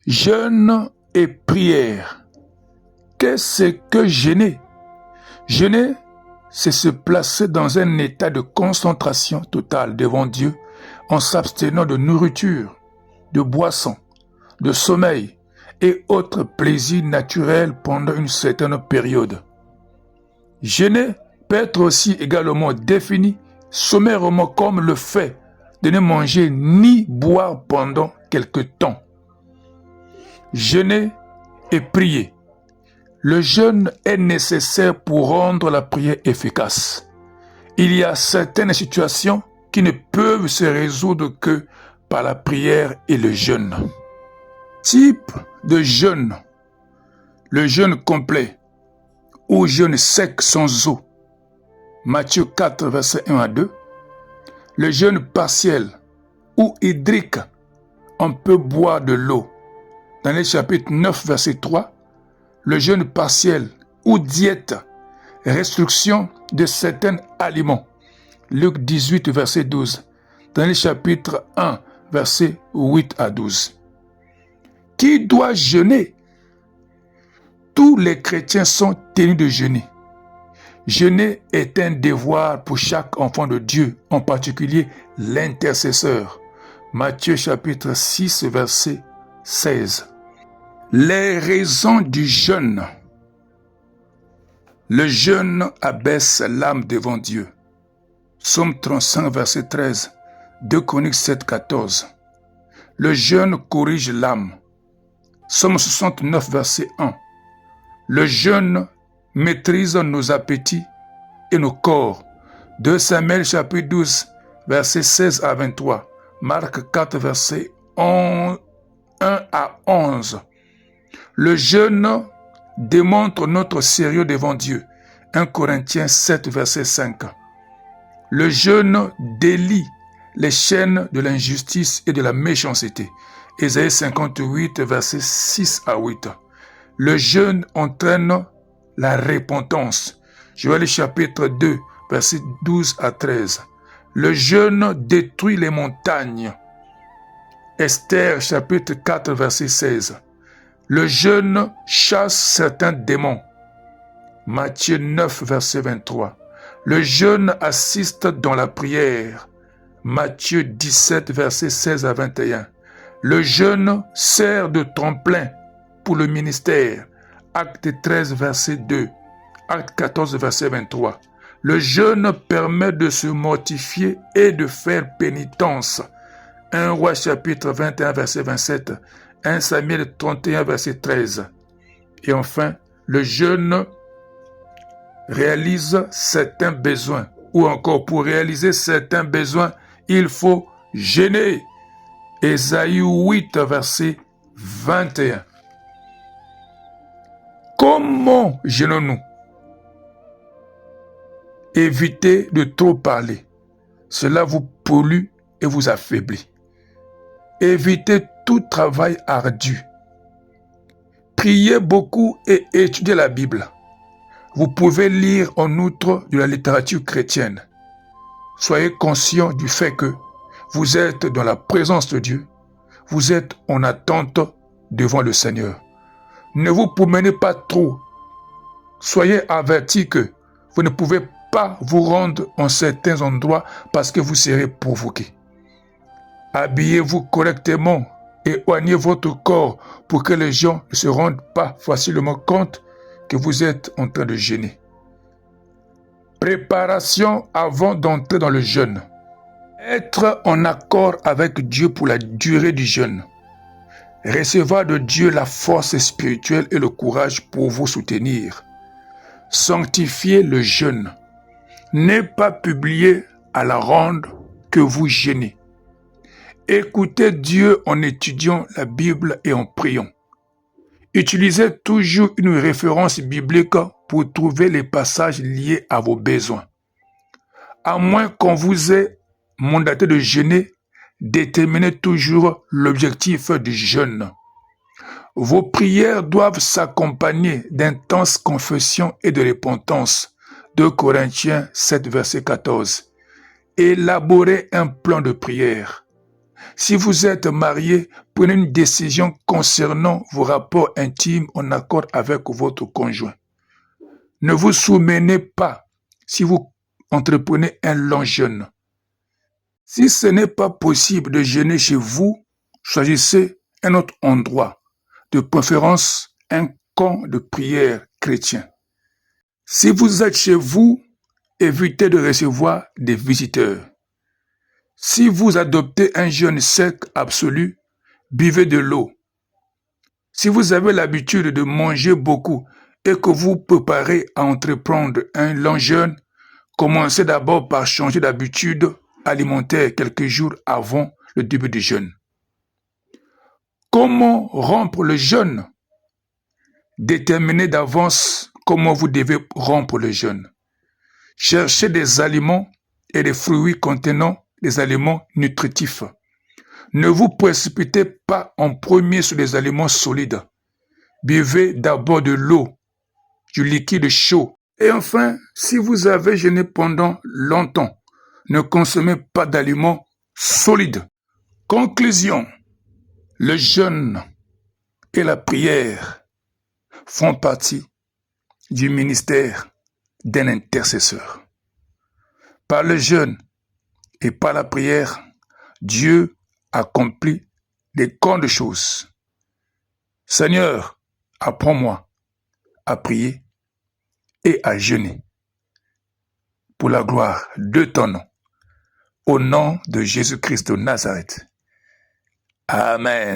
Jeûne et prière. Qu'est-ce que jeûner? Jeûner, c'est se placer dans un état de concentration totale devant Dieu en s'abstenant de nourriture, de boissons, de sommeil et autres plaisirs naturels pendant une certaine période. Jeûner peut être aussi également défini sommairement comme le fait de ne manger ni boire pendant quelque temps. Jeûner et prier. Le jeûne est nécessaire pour rendre la prière efficace. Il y a certaines situations qui ne peuvent se résoudre que par la prière et le jeûne. Type de jeûne. Le jeûne complet ou jeûne sec sans eau. Matthieu 4, versets 1 à 2. Le jeûne partiel ou hydrique. On peut boire de l'eau. Dans le chapitre 9, verset 3, le jeûne partiel ou diète, restriction de certains aliments. Luc 18, verset 12. Dans le chapitre 1, verset 8 à 12. Qui doit jeûner? Tous les chrétiens sont tenus de jeûner. Jeûner est un devoir pour chaque enfant de Dieu, en particulier l'intercesseur. Matthieu chapitre 6, verset 16. Les raisons du jeûne. Le jeûne abaisse l'âme devant Dieu. Psaume 35, verset 13. 2 Chroniques 7, 14. Le jeûne corrige l'âme. Psaume 69, verset 1. Le jeûne maîtrise nos appétits et nos corps. 2 Samuel chapitre 12, verset 16 à 23. Marc 4, verset 1 à 11. Le jeûne démontre notre sérieux devant Dieu. 1 Corinthiens 7, verset 5. Le jeûne délie les chaînes de l'injustice et de la méchanceté. Ésaïe 58, verset 6 à 8. Le jeûne entraîne la repentance. Joël chapitre 2, verset 12 à 13. Le jeûne détruit les montagnes. Esther chapitre 4, verset 16. Le jeûne chasse certains démons. Matthieu 9, verset 23. Le jeûne assiste dans la prière. Matthieu 17, verset 16 à 21. Le jeûne sert de tremplin pour le ministère. Acte 13, verset 2. Acte 14, verset 23. Le jeûne permet de se mortifier et de faire pénitence. 1 Roi chapitre 21, verset 27. 1 Samuel 31, verset 13. Et enfin, le jeûne réalise certains besoins. Ou encore, pour réaliser certains besoins, il faut jeûner. Ésaïe 8, verset 21. Comment jeûnons-nous? Évitez de trop parler. Cela vous pollue et vous affaiblit. Évitez tout travail ardu. Priez beaucoup et étudiez la Bible. Vous pouvez lire en outre de la littérature chrétienne. Soyez conscient du fait que vous êtes dans la présence de Dieu. Vous êtes en attente devant le Seigneur. Ne vous promenez pas trop. Soyez avertis que vous ne pouvez pas vous rendre en certains endroits parce que vous serez provoqués. Habillez-vous correctement et oignez votre corps pour que les gens ne se rendent pas facilement compte que vous êtes en train de jeûner. Préparation avant d'entrer dans le jeûne. Être en accord avec Dieu pour la durée du jeûne. Recevoir de Dieu la force spirituelle et le courage pour vous soutenir. Sanctifiez le jeûne. N'est pas publié à la ronde que vous jeûnez. Écoutez Dieu en étudiant la Bible et en priant. Utilisez toujours une référence biblique pour trouver les passages liés à vos besoins. À moins qu'on vous ait mandaté de jeûner, déterminez toujours l'objectif du jeûne. Vos prières doivent s'accompagner d'intenses confessions et de repentance. 2 Corinthiens 7, verset 14. Élaborez un plan de prière. Si vous êtes marié, prenez une décision concernant vos rapports intimes en accord avec votre conjoint. Ne vous soumenez pas si vous entreprenez un long jeûne. Si ce n'est pas possible de jeûner chez vous, choisissez un autre endroit, de préférence un camp de prière chrétien. Si vous êtes chez vous, évitez de recevoir des visiteurs. Si vous adoptez un jeûne sec absolu, buvez de l'eau. Si vous avez l'habitude de manger beaucoup et que vous préparez à entreprendre un long jeûne, commencez d'abord par changer d'habitude alimentaire quelques jours avant le début du jeûne. Comment rompre le jeûne? Déterminez d'avance comment vous devez rompre le jeûne. Cherchez des aliments et des fruits contenant des aliments nutritifs. Ne vous précipitez pas en premier sur les aliments solides. Buvez d'abord de l'eau, du liquide chaud. Et enfin, si vous avez jeûné pendant longtemps, ne consommez pas d'aliments solides. Conclusion. Le jeûne et la prière font partie du ministère d'un intercesseur. Par le jeûne et par la prière, Dieu accomplit des grandes choses. Seigneur, apprends-moi à prier et à jeûner pour la gloire de ton nom. Au nom de Jésus-Christ de Nazareth. Amen.